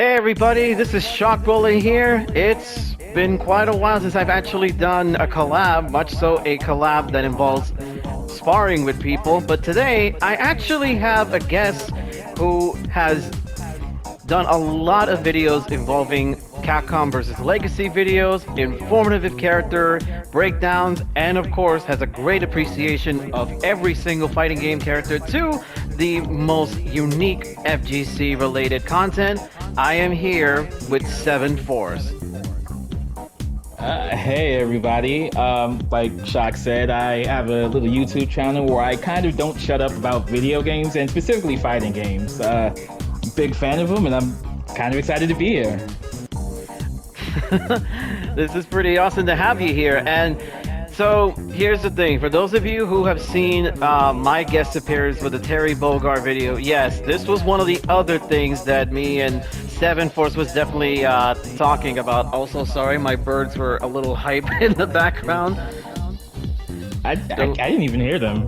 Hey everybody, this is Shockbrawler here. It's been quite a while since I've actually done a collab, much so a collab that involves sparring with people. But today, I actually have a guest who has done a lot of videos involving Capcom versus Legacy videos, informative character breakdowns, and of course has a great appreciation of every single fighting game character to the most unique FGC related content. I am here with Seven Force. Hey everybody, like Shock said, I have a little YouTube channel where I kind of don't shut up about video games and specifically fighting games. Big fan of them and I'm kind of excited to be here. This is pretty awesome to have you here. And so here's the thing, for those of you who have seen my guest appearance with the Terry Bogard video, yes, this was one of the other things that me and Seven Force was definitely talking about. Also, sorry, my birds were a little hype in the background. I didn't even hear them.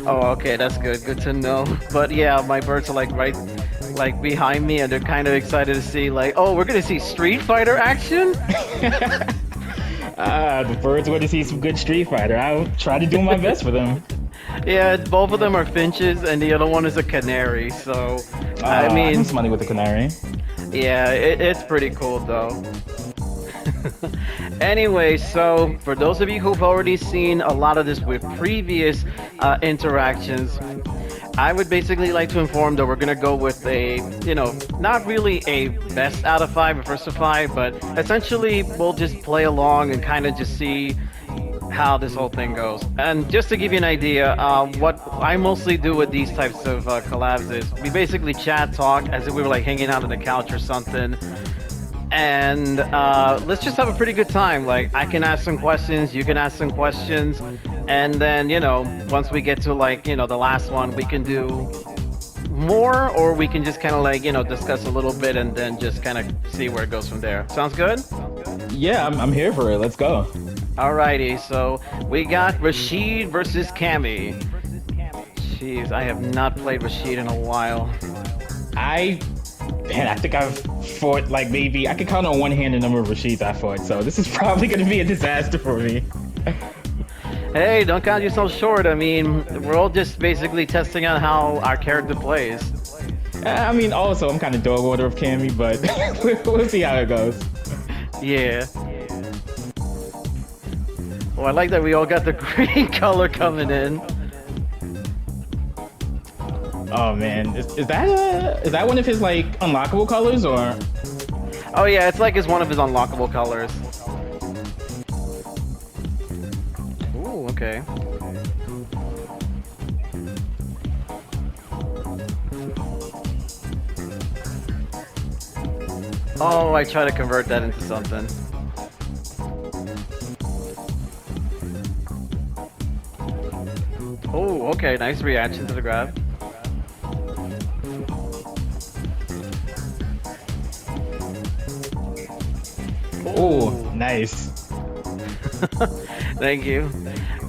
Oh, okay, that's good. Good to know. But yeah, my birds are right behind me, and they're kind of excited to see oh, we're gonna see Street Fighter action. The birds want to see some good Street Fighter. I'll try to do my best for them. Yeah, both of them are finches, and the other one is a canary. So, I mean, some money with the canary. Yeah, it's pretty cool though. Anyway, so for those of you who've already seen a lot of this with previous interactions, I would basically like to inform that we're gonna go with a, not really a best out of 5 or first of 5, but essentially we'll just play along and kind of just see how this whole thing goes. And just to give you an idea, what I mostly do with these types of collabs is we basically chat, talk as if we were hanging out on the couch or something, and let's just have a pretty good time. I can ask some questions, you can ask some questions, and then once we get to the last one, we can do more, or we can just kind of discuss a little bit and then just kind of see where it goes from there. Sounds good? Yeah, I'm here for it. Let's go. Alrighty, so we got Rashid versus Cammy. Jeez, I have not played Rashid in a while. I think I've fought maybe I can count on one hand the number of Rashids I fought, so this is probably going to be a disaster for me. Hey, don't count yourself short. I mean, we're all just basically testing out how our character plays. I mean, also I'm kind of dog order of Cammy, but we'll see how it goes. Yeah. Oh, I like that we all got the green color coming in. Oh man, is that one of his unlockable colors or? Oh yeah, it's one of his unlockable colors. Ooh, okay. Oh, I try to convert that into something. Oh, okay, nice reaction to the grab. Oh, nice. Thank you.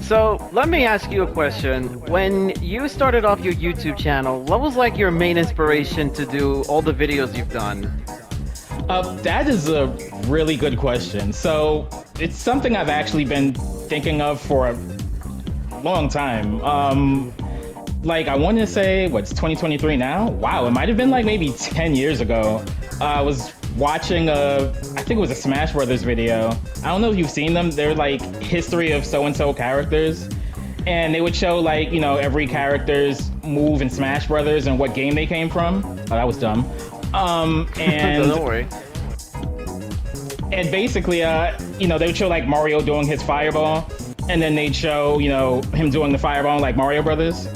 So, let me ask you a question. When you started off your YouTube channel, what was your main inspiration to do all the videos you've done? That is a really good question. So, it's something I've actually been thinking of for a long time. I want to say, what's 2023 now? Wow, it might have been maybe 10 years ago. I was watching I think it was a Smash Brothers video. I don't know if you've seen them. They're history of so-and-so characters. And they would show every character's move in Smash Brothers and what game they came from. Oh, that was dumb. And Don't worry. And basically, they would show Mario doing his fireball, and then they'd show, him doing the fireball in Mario Brothers.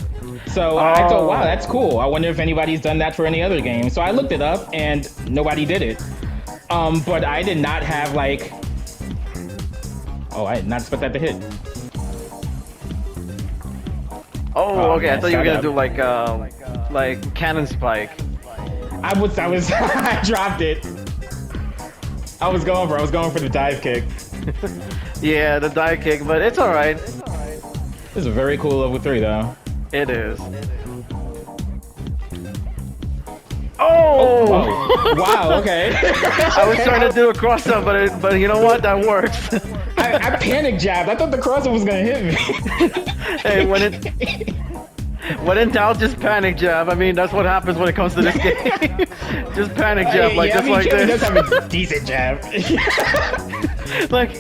So I thought, wow, that's cool. I wonder if anybody's done that for any other game. So I looked it up, and nobody did it. But I did not have oh, I did not expect that to hit. Oh, okay. Man, I thought you were gonna shut do cannon spike. I I dropped it. I was going for the dive kick. Yeah, the dive kick, but it's alright. This is a very cool level 3 though. It is. Oh! Oh, wow. Okay. I was trying to do a cross up, but you know what? That works. I panic jabbed. I thought the crossover was gonna hit me. Hey, when in doubt, just panic jab. I mean, that's what happens when it comes to this game. Just panic jab, like yeah, just like Kimmy this. does have a decent jab. like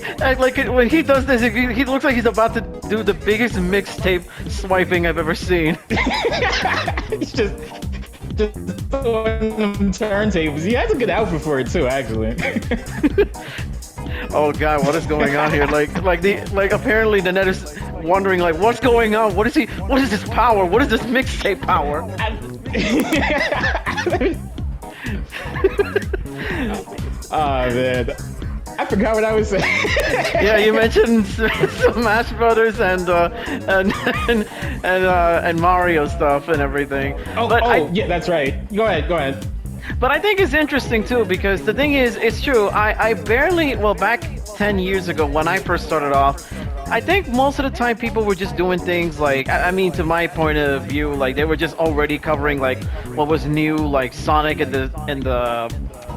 when he does this, he looks like he's about to do the biggest mixtape swiping I've ever seen. It's just on them turntables. He has a good outfit for it too, actually. Oh god, what is going on here? Like apparently the net is wondering like what's going on? What is this power? What is this mixtape power? Oh man. I forgot what I was saying. Yeah, you mentioned Smash Brothers and Mario stuff and everything. Yeah, that's right. Go ahead. But I think it's interesting too because the thing is, it's true. I barely, well, back 10 years ago when I first started off, I think most of the time people were just doing things like, I mean, to my point of view, like they were just already covering like what was new, like Sonic and the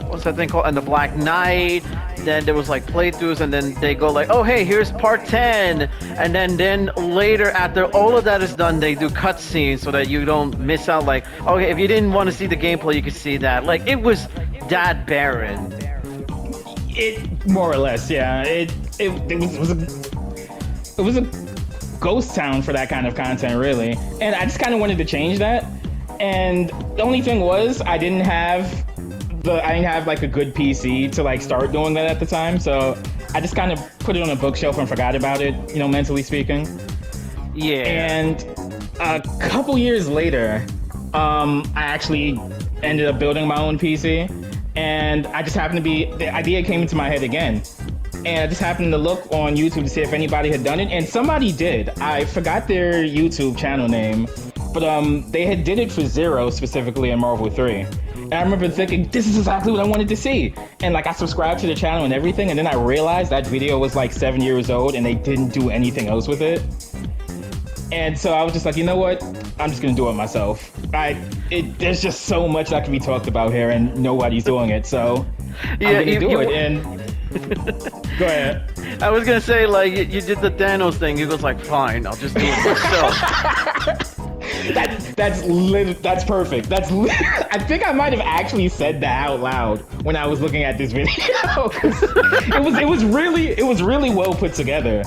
what's that thing called? And the Black Knight. Then there was like playthroughs, and then they go like, oh hey, here's part 10, and then later after all of that is done, they do cutscenes so that you don't miss out. Like, okay, if you didn't want to see the gameplay, you could see that. Like it was that barren. It more or less, yeah. It was a ghost town for that kind of content, really. And I just kind of wanted to change that. And the only thing was, I didn't have like a good PC to like start doing that at the time, so I just kind of put it on a bookshelf and forgot about it, you know, mentally speaking. Yeah. And a couple years later, I actually ended up building my own PC, and I just happened to the idea came into my head again. And I just happened to look on YouTube to see if anybody had done it, and somebody did. I forgot their YouTube channel name, but they had did it for Zero, specifically in Marvel 3. And I remember thinking, this is exactly what I wanted to see. And like I subscribed to the channel and everything, and then I realized that video was like 7 years old and they didn't do anything else with it. And so I was just like, you know what? I'm just gonna do it myself. There's just so much that can be talked about here, and nobody's doing it. So yeah, I'm gonna do it. And go ahead. I was gonna say like you did the Thanos thing. He was like, fine, I'll just do it myself. That's perfect. I think I might have actually said that out loud when I was looking at this video. it was really well put together.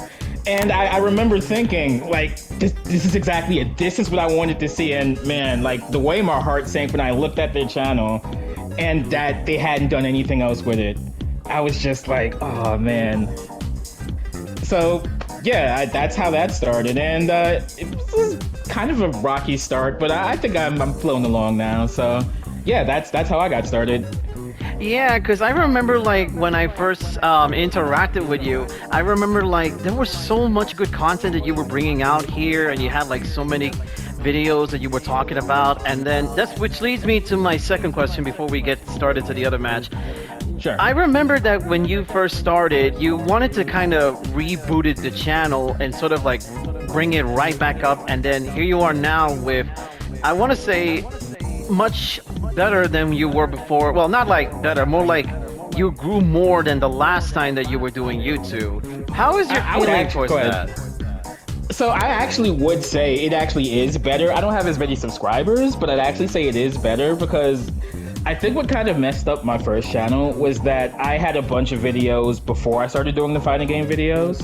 And I remember thinking, like, this is exactly it. This is what I wanted to see. And man, like the way my heart sank when I looked at their channel and that they hadn't done anything else with it, I was just like, oh man. So yeah, that's how that started. And it was kind of a rocky start, but I think I'm flowing along now. So yeah, that's how I got started. Yeah, because I remember like when I first interacted with you, I remember like there was so much good content that you were bringing out here, and you had like so many videos that you were talking about. And then which leads me to my second question before we get started to the other match. Sure. I remember that when you first started, you wanted to kind of rebooted the channel and sort of like bring it right back up, and then here you are now with, I want to say, much better than you were before. Well, not like better, more like you grew more than the last time that you were doing YouTube. How is your feeling towards that? So I actually would say it actually is better. I don't have as many subscribers, but I'd actually say it is better because I think what kind of messed up my first channel was that I had a bunch of videos before I started doing the fighting game videos.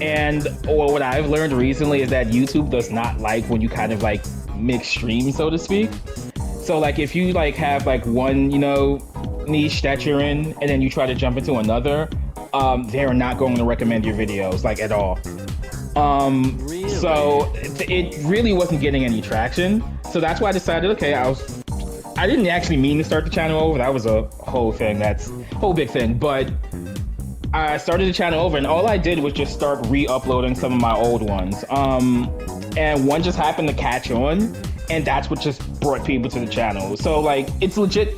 And what I've learned recently is that YouTube does not like when you kind of like mix streams, so to speak. So like if you like have like one, you know, niche that you're in and then you try to jump into another, they're not going to recommend your videos like at all. Really? So it really wasn't getting any traction. So that's why I decided, okay, I didn't actually mean to start the channel over. That was a whole thing. That's a whole big thing. But I started the channel over, and all I did was just start re-uploading some of my old ones. And one just happened to catch on, and that's what just brought people to the channel. So like, it's legit.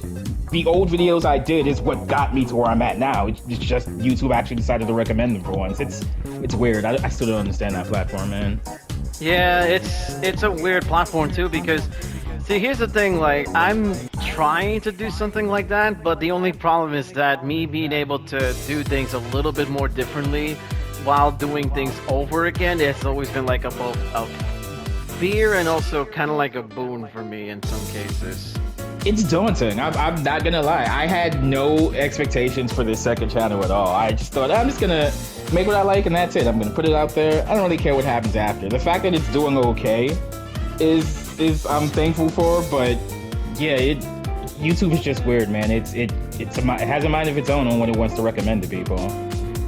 The old videos I did is what got me to where I'm at now. It's just YouTube actually decided to recommend them for once. It's weird. I still don't understand that platform, man. Yeah, it's a weird platform too because, see, here's the thing, like, I'm trying to do something like that, but the only problem is that me being able to do things a little bit more differently while doing things over again, it's always been like both a fear and also kind of like a boon for me in some cases. It's daunting. I'm not gonna lie. I had no expectations for this second channel at all. I just thought I'm just gonna make what I like and that's it. I'm gonna put it out there. I don't really care what happens after. The fact that it's doing okay is I'm thankful for. But yeah, YouTube is just weird, man. It has a mind of its own on what it wants to recommend to people.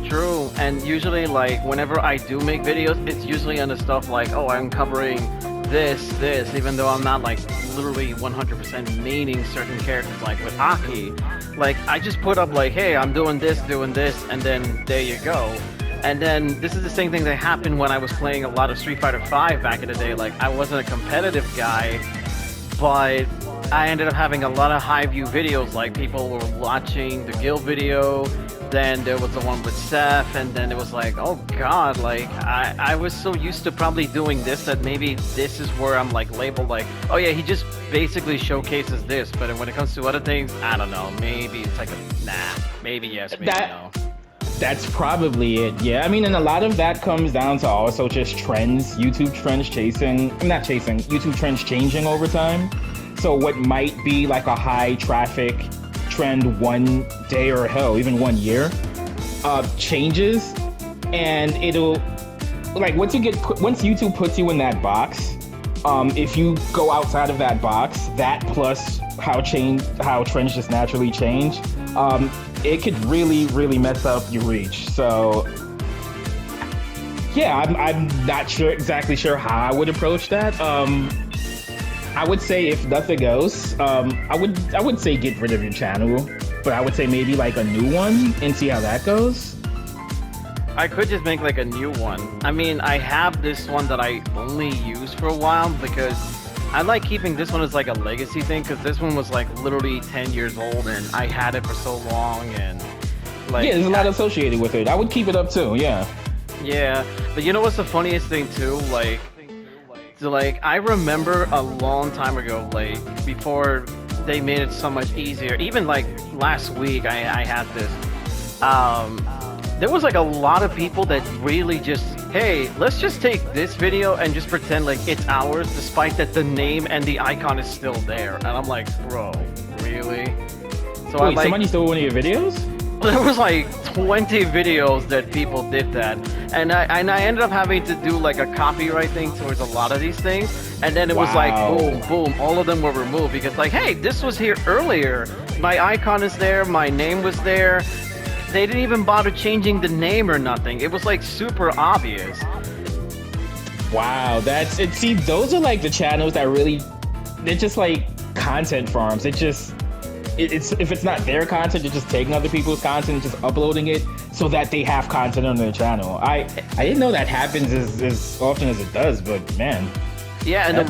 True, and usually like whenever I do make videos, it's usually on the stuff like, oh, I'm covering this, even though I'm not like literally 100% meaning certain characters like with Aki. Like I just put up like, hey, I'm doing this, and then there you go. And then this is the same thing that happened when I was playing a lot of Street Fighter V back in the day. Like I wasn't a competitive guy, but I ended up having a lot of high view videos. Like people were watching the guild video. Then there was the one with Seth, and then it was like, oh god, like I was so used to probably doing this that maybe this is where I'm like labeled like, oh yeah, he just basically showcases this. But when it comes to other things, I don't know, maybe it's like maybe yes, maybe no. That's probably it. Yeah, I mean, and a lot of that comes down to also just trends, YouTube trends YouTube trends changing over time. So what might be like a high traffic trend one day or hell even 1 year changes, and it'll like once YouTube puts you in that box, if you go outside of that box, that plus how trends just naturally change, it could really mess up your reach. So yeah, I'm not exactly sure how I would approach that. I would say if nothing else, I would say get rid of your channel, but I would say maybe like a new one and see how that goes. I could just make like a new one. I mean, I have this one that I only use for a while because I like keeping this one as like a legacy thing, because this one was like literally 10 years old and I had it for so long, and like yeah, there's a lot associated with it. I would keep it up too. Yeah, but you know what's the funniest thing too? Like I remember a long time ago, like before they made it so much easier, even like last week I had this, there was like a lot of people that really just, hey, let's just take this video and just pretend like it's ours, despite that the name and the icon is still there. And I'm like, bro, really? So wait, somebody stole one of your videos? There was like 20 videos that people did that, and I ended up having to do like a copyright thing towards a lot of these things, and then it was like boom, all of them were removed because like, hey, this was here earlier, my icon is there, my name was there. They didn't even bother changing the name or nothing. It was like super obvious. Wow, that's it. See, those are like the channels that really, they're just like content farms. It's if it's not their content, they're just taking other people's content and just uploading it so that they have content on their channel. I didn't know that happens as often as it does, but man. Yeah, and the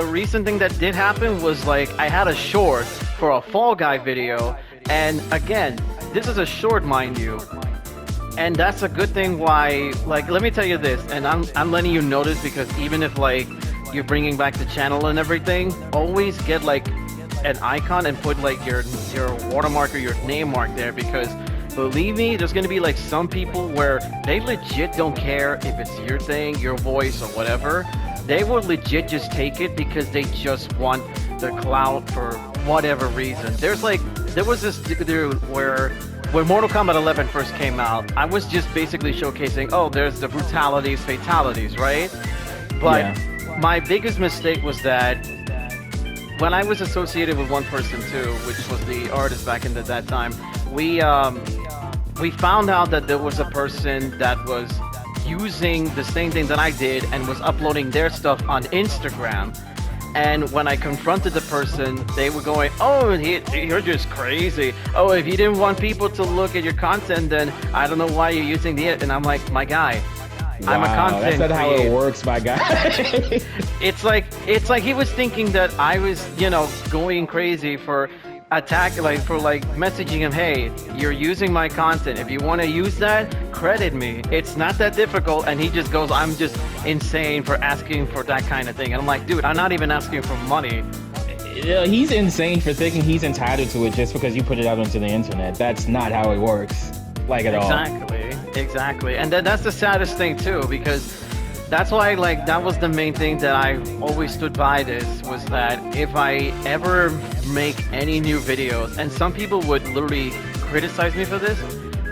recent thing that did happen was like I had a short for a Fall Guy video, and again, this is a short, mind you. And that's a good thing why, like, let me tell you this, and I'm letting you know this because even if like you're bringing back the channel and everything, always get like an icon and put like your watermark or your name mark there, because believe me, there's gonna be like some people where they legit don't care if it's your thing, your voice, or whatever. They will legit just take it because they just want the clout for whatever reason. There was this dude where when Mortal Kombat 11 first came out, I was just basically showcasing, oh, there's the brutalities, fatalities, right? But my biggest mistake was that when I was associated with one person too, which was the artist back in that time, we found out that there was a person that was using the same thing that I did and was uploading their stuff on Instagram. And when I confronted the person, they were going, oh, you're just crazy. Oh, if you didn't want people to look at your content, then I don't know why you're using the it. And I'm like, my guy, wow, I'm a content that's not how it works, my guy. It's like he was thinking that I was, going crazy for messaging him, hey, you're using my content. If you want to use that, credit me. It's not that difficult. And he just goes, I'm just insane for asking for that kind of thing. And I'm like, dude, I'm not even asking for money. He's insane for thinking he's entitled to it just because you put it out onto the internet. That's not how it works, like at all. Exactly. And that's the saddest thing too, because that's why, like, that was the main thing that I always stood by this, was that if I ever make any new videos, and some people would literally criticize me for this,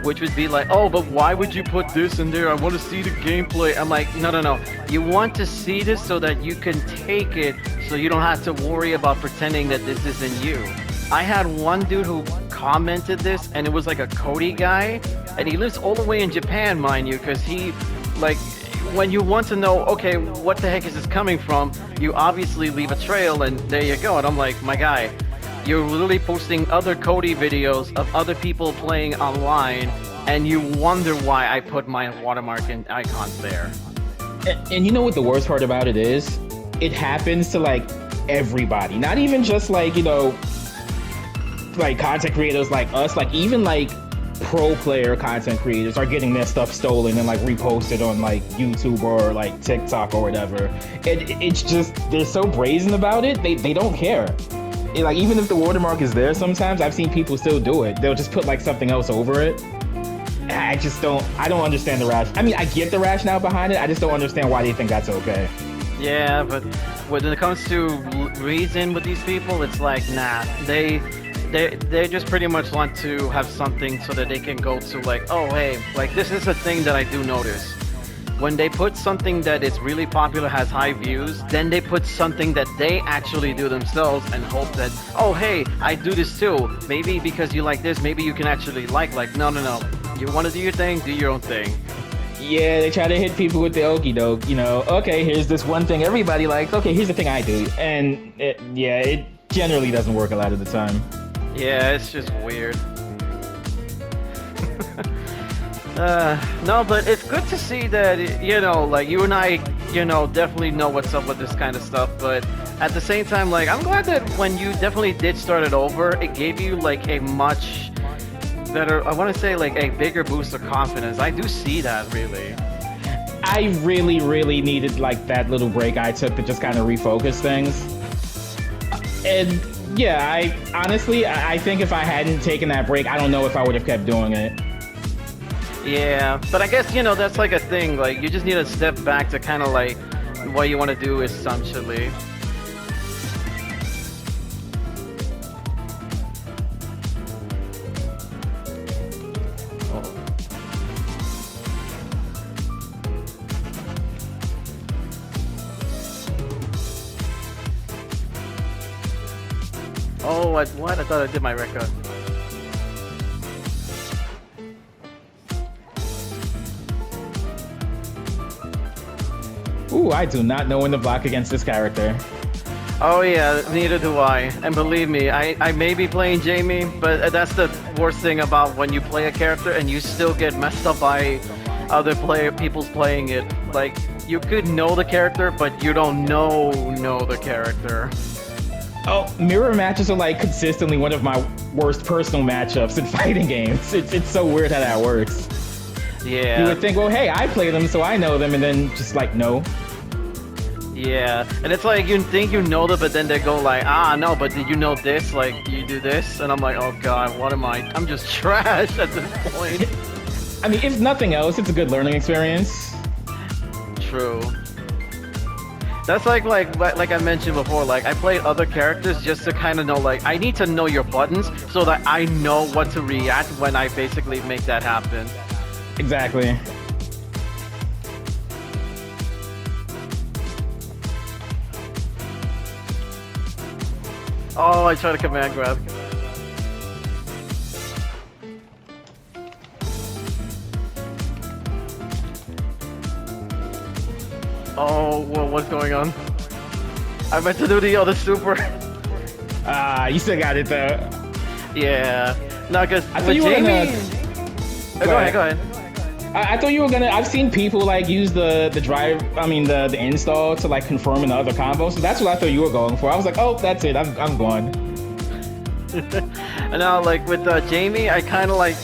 which would be like, oh, but why would you put this in there? I want to see the gameplay. I'm like, no. You want to see this so that you can take it, so you don't have to worry about pretending that this isn't you. I had one dude who commented this, and it was like a Cody guy, and he lives all the way in Japan, mind you, because he, like, when you want to know, okay, what the heck is this coming from, you obviously leave a trail, and there you go. And I'm like, my guy, you're literally posting other Cody videos of other people playing online, and you wonder why I put my watermark and icons there. And you know what the worst part about it is? It happens to, like, everybody. Not even just, like, you know, like, content creators like us. Like, even, like, pro player content creators are getting their stuff stolen and like reposted on like YouTube or like TikTok or whatever. And it's just, they're so brazen about it, they don't care. Like, even if the watermark is there, sometimes I've seen people still do it. They'll just put like something else over it. I don't understand the rationale. I mean, I get the rationale behind it, I just don't understand why they think that's okay. Yeah, but when it comes to reason with these people, it's like, nah, they just pretty much want to have something so that they can go to like, oh hey, like, this is a thing that I do notice. When they put something that is really popular, has high views, then they put something that they actually do themselves and hope that, oh hey, I do this too. Maybe because you like this, maybe you can actually like, no. You want to do your thing, do your own thing. Yeah, they try to hit people with the okie doke, you know, okay, here's this one thing everybody likes, okay, here's the thing I do. And it generally doesn't work a lot of the time. Yeah, it's just weird. No, but it's good to see that, you know, like, you and I, you know, definitely know what's up with this kind of stuff, but at the same time, like, I'm glad that when you definitely did start it over, it gave you, like, a much better, I want to say, like, a bigger boost of confidence. I do see that, really. I really needed, like, that little break I took to just kind of refocus things. And yeah, I think if I hadn't taken that break, I don't know if I would have kept doing it. Yeah, but I guess, you know, that's like a thing, like, you just need to step back to kind of like what you want to do essentially. Oh, what? I thought I did my record. Ooh, I do not know when to block against this character. Oh yeah, neither do I. And believe me, I may be playing Jamie, but that's the worst thing about when you play a character and you still get messed up by other people's playing it. Like, you could know the character, but you don't know the character. Oh, mirror matches are like consistently one of my worst personal matchups in fighting games. It's so weird how that works. Yeah. You would think, well, hey, I play them, so I know them, and then just like, no. Yeah, and it's like, you think you know them, but then they go like, no, but did you know this? Like, you do this? And I'm like, oh god, what am I? I'm just trash at this point. I mean, if nothing else, it's a good learning experience. True. That's like I mentioned before, like, I play other characters just to kind of know, like, I need to know your buttons so that I know what to react when I basically make that happen. Exactly. Oh, I tried to command grab. Oh, well, what's going on? I meant to do the other super. You still got it though. Yeah. No, because I thought you were Jamie... Go ahead. I thought you were gonna. I've seen people like use the drive. I mean the install to like confirm in the other combo. So that's what I thought you were going for. I was like, oh, that's it. I'm gone. And now, like with Jamie, I kind of like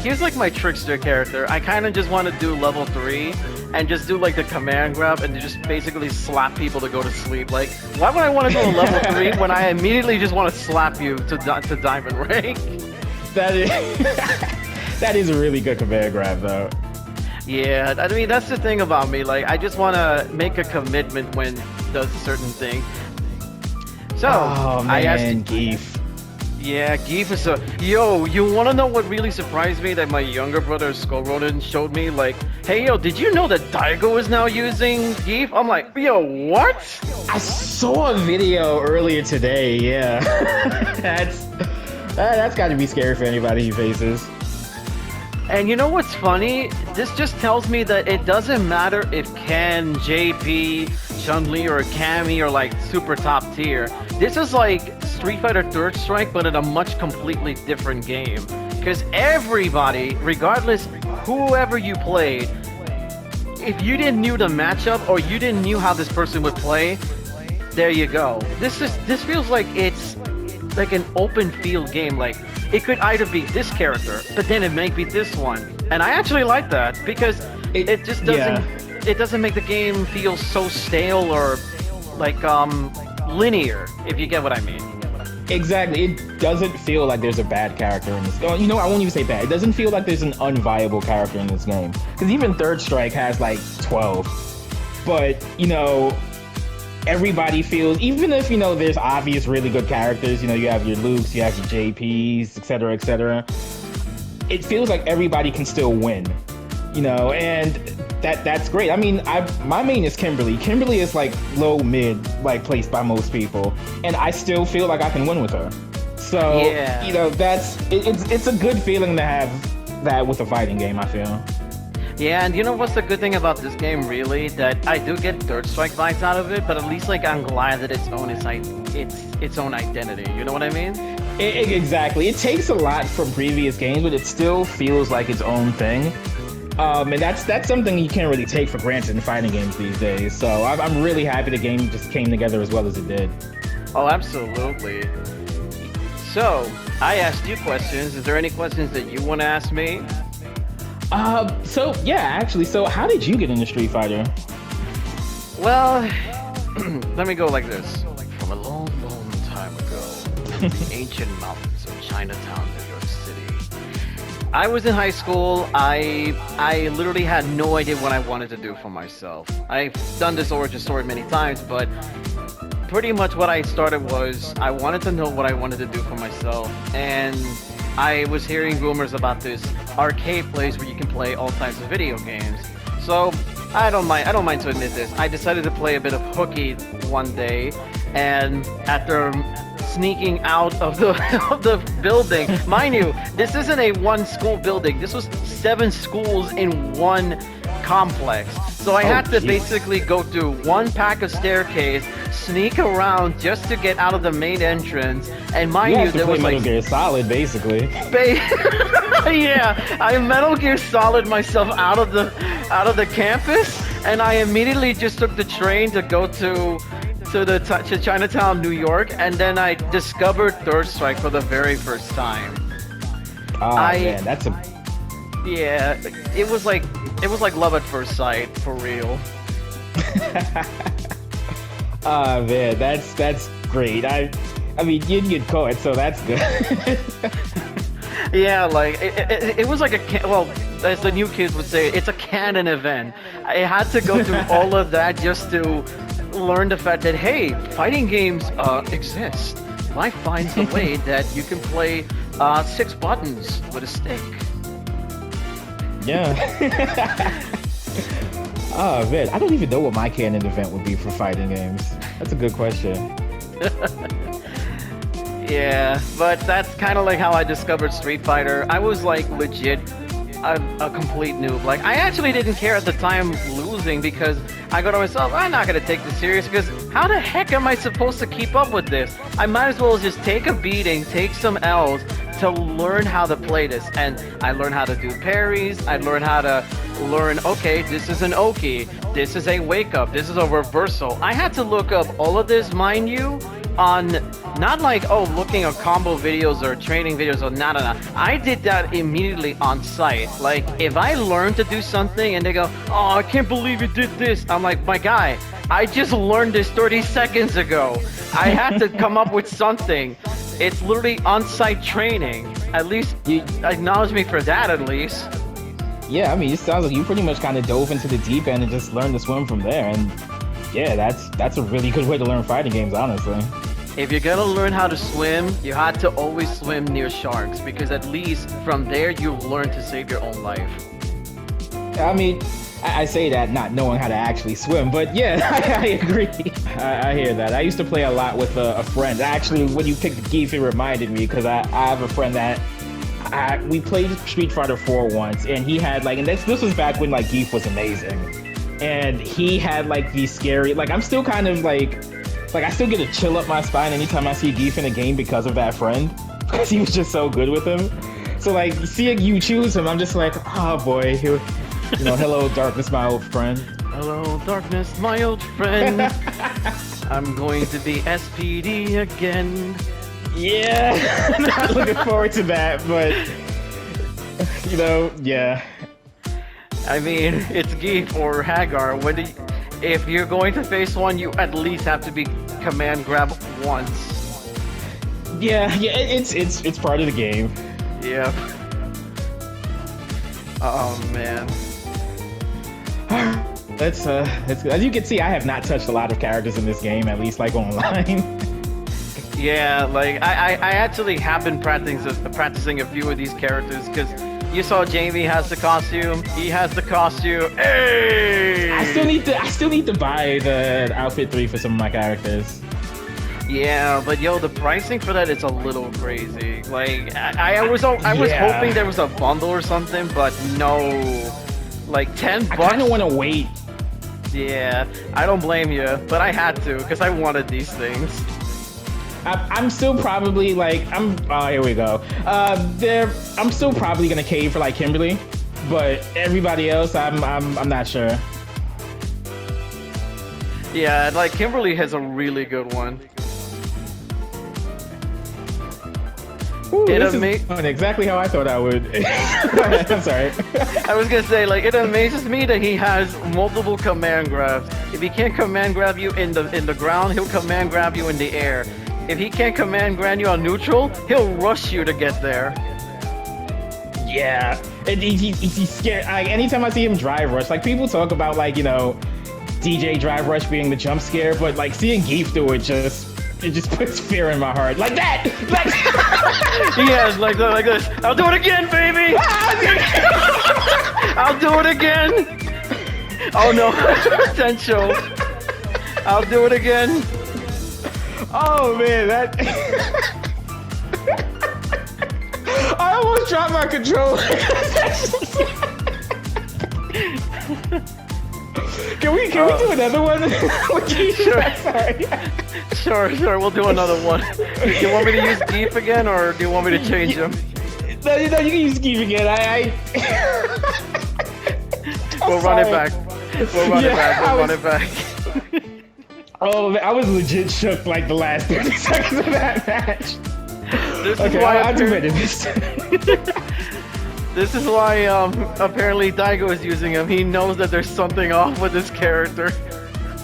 he's like my trickster character. I kind of just want to do level 3 and just do like the command grab and just basically slap people to go to sleep. Like, why would I want to do a level 3 when I immediately just want to slap you to diamond rank? That is that is a really good command grab though. Yeah, I mean that's the thing about me. Like, I just want to make a commitment when does a certain thing. So Oh I asked. man, Geef. Yeah, Geef is a... Yo, you want to know what really surprised me that my younger brother Skull Ronin showed me? Like, hey, yo, did you know that Daigo is now using Geef? I'm like, yo, what? I saw a video earlier today. Yeah, that's got to be scary for anybody he faces. And you know what's funny? This just tells me that it doesn't matter if Ken, JP, Chun-Li, or Cammy are like super top tier. This is like Street Fighter Third Strike, but in a much completely different game. Because everybody, regardless whoever you played, if you didn't knew the matchup or you didn't knew how this person would play, there you go. This feels like it's like an open field game. Like, it could either be this character, but then it might be this one. And I actually like that because it just doesn't it doesn't make the game feel so stale or like linear, if you get what I mean. Exactly. It doesn't feel like there's a bad character in this. Oh, you know, I won't even say bad. It doesn't feel like there's an unviable character in this game. Because even Third Strike has like 12. But, you know, everybody feels, even if, you know, there's obvious really good characters, you know, you have your Lukes, you have your JPs, etc., it feels like everybody can still win, you know, and that's great. I mean, my main is Kimberly. Kimberly is like low mid, like placed by most people, and I still feel like I can win with her. So, yeah. You know, it's a good feeling to have that with a fighting game, I feel. Yeah, and you know what's the good thing about this game, really? That I do get Third Strike vibes out of it, but at least like I'm glad that it's its own identity. You know what I mean? Exactly. It takes a lot from previous games, but it still feels like its own thing. And that's something you can't really take for granted in fighting games these days. So I'm really happy the game just came together as well as it did. Oh, absolutely. So I asked you questions. Is there any questions that you want to ask me? So yeah, actually, so how did you get into Street Fighter? Well, let me go like this. From a long, long time ago, in the ancient mountains of Chinatown, New York City, I was in high school. I literally had no idea what I wanted to do for myself. I've done this origin story many times, but pretty much what I started was I wanted to know what I wanted to do for myself, and I was hearing rumors about this arcade place where you can play all types of video games. So I don't mind to admit this. I decided to play a bit of hooky one day, and after sneaking out of the of the building, mind you, this isn't a one school building. This was 7 schools in one complex. So I had to basically go through one pack of staircase, sneak around just to get out of the main entrance, and mind you, there was Metal like Gear Solid, basically. Yeah, I Metal Gear Solid myself out of the campus, and I immediately just took the train to go to Chinatown, New York, and then I discovered Third Strike for the very first time. Oh man, that's a... Yeah, it was like love at first sight, for real. Oh man, that's great. I mean, you get caught, so that's good. Yeah, like it was like well, as the new kids would say, it's a canon event. I had to go through all of that just to learn the fact that, hey, fighting games exist. Life finds a way that you can play 6 buttons with a stick. Yeah. Oh man, I don't even know what my canon event would be for fighting games. That's a good question. Yeah, but that's kind of like how I discovered Street Fighter. I was like legit a complete noob. Like, I actually didn't care at the time losing, because I go to myself, I'm not gonna take this serious, because how the heck am I supposed to keep up with this? I might as well just take a beating, take some L's to learn how to play this. And I learned how to do parries. I learned how to okay, this is an Oki, this is a wake up, this is a reversal. I had to look up all of this, mind you, on not like oh looking at combo videos or training videos or no. I did that immediately on site. Like if I learn to do something and they go, oh I can't believe you did this, I'm like, my guy, I just learned this 30 seconds ago. I had to come up with something. It's literally on-site training. At least you acknowledge me for that at least. Yeah, I mean, it sounds like you pretty much kind of dove into the deep end and just learned to swim from there. And yeah, that's a really good way to learn fighting games, honestly. If you're gonna learn how to swim, you had to always swim near sharks because at least from there you learn to save your own life. I mean, I say that not knowing how to actually swim, but yeah, I agree. I hear that. I used to play a lot with a friend. Actually, when you picked Geef, it reminded me because I have a friend that we played Street Fighter 4 once, and he had like, and this was back when like Geef was amazing, and he had like these scary, like I'm still kind of like I still get a chill up my spine anytime I see Geef in a game because of that friend, because he was just so good with him. So like seeing you choose him, I'm just like, oh boy, you know, hello darkness, my old friend. Hello darkness, my old friend. I'm going to be SPD again. Yeah, not looking forward to that, but you know, yeah. I mean, it's Geef or Hagar. If you're going to face one, you at least have to be command grab once. Yeah, it's part of the game. Yeah. Oh man. Let's as you can see, I have not touched a lot of characters in this game, at least like online. Yeah, like I actually have been practicing a few of these characters because you saw Jamie has the costume, he has the costume. Hey! I still need to buy the outfit 3 for some of my characters. Yeah, but yo, the pricing for that is a little crazy. Like I was hoping there was a bundle or something, but no. Like $10. I kind of want to wait. Yeah, I don't blame you, but I had to because I wanted these things. I'm still probably like oh, here we go. I'm still probably gonna cave for like Kimberly, but everybody else, I'm not sure. Yeah, like Kimberly has a really good one. Ooh, this is going exactly how I thought I would. I'm sorry. I was gonna say, like, it amazes me that he has multiple command grabs. If he can't command grab you in the ground, he'll command grab you in the air. If he can't command grab you on neutral, he'll rush you to get there. Yeah, and he's scared. Like, anytime I see him drive rush, like people talk about like, you know, DJ drive rush being the jump scare, but like seeing Geef do it just puts fear in my heart. Like that! Like he has like this. I'll do it again, baby! I'll do it again! Oh no, potential. I'll do it again. Oh man, that I almost dropped my controller. Can we do another one? Sure, we'll do another one. Do you want me to use Geef again, or do you want me to change him? No, you can use Geef again. We'll run it back. We'll run it back. Oh man, I was legit shook like the last 30 seconds of that match. This is why I'll do better this time. This is why apparently Daigo is using him. He knows that there's something off with this character.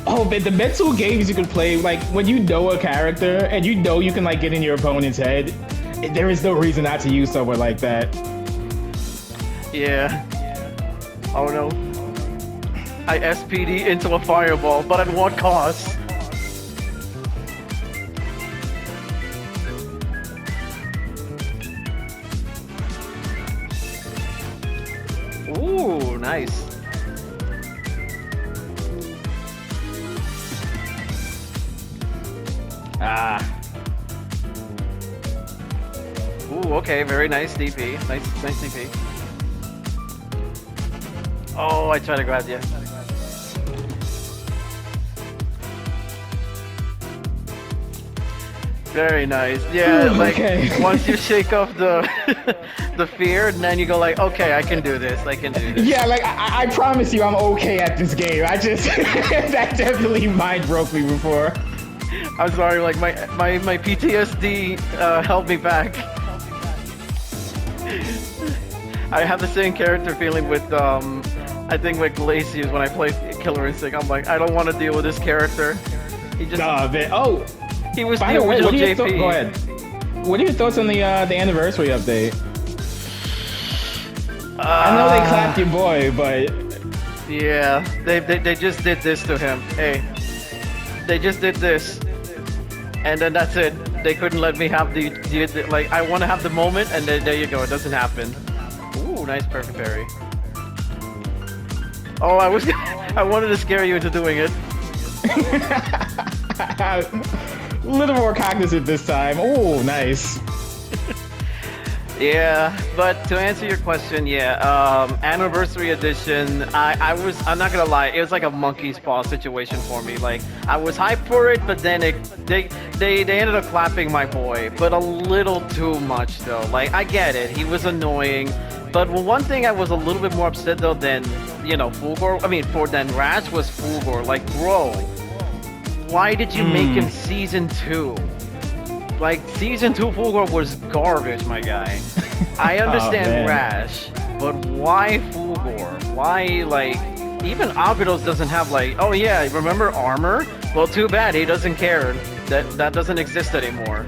Oh man, the mental games you can play, like when you know a character and you know you can like get in your opponent's head, there is no reason not to use someone like that. Yeah. Oh no. I SPD into a fireball, but at what cost? Ooh, nice. Ah. Ooh, okay, very nice DP. Nice DP. Oh, I tried to grab you. Very nice. Yeah, like once you shake off the the fear, and then you go like, okay, I can do this. Yeah, like I promise you, I'm okay at this game. I just that definitely mind broke me before. I'm sorry, like my PTSD held me back. I have the same character feeling with I think with Glacius when I play Killer Instinct. I'm like, I don't want to deal with this character. He just Man. Oh, he was by the the way, original what are your JP. go ahead. What are your thoughts on the anniversary update? I know they clapped your boy, but Yeah, they just did this to him. Hey, they just did this, and then that's it. They couldn't let me have the like. I want to have the moment, and then there you go. It doesn't happen. Ooh, nice perfect parry. Oh, I wanted to scare you into doing it. a little more cognizant this time. Oh, nice. Yeah, but to answer your question, yeah, anniversary edition. I'm not gonna lie, it was like a monkey's paw situation for me. Like I was hyped for it, but then they ended up clapping my boy, but a little too much though. Like I get it, he was annoying, but one thing I was a little bit more upset though than Fulgor. I mean, than Rash was Fulgor. Like, bro, why did you make him season 2? Like, season 2 Fulgor was garbage, my guy. I understand Rash, but why Fulgor? Why, like, even Abydos doesn't have, like, oh yeah, remember armor? Well, too bad, he doesn't care. That doesn't exist anymore.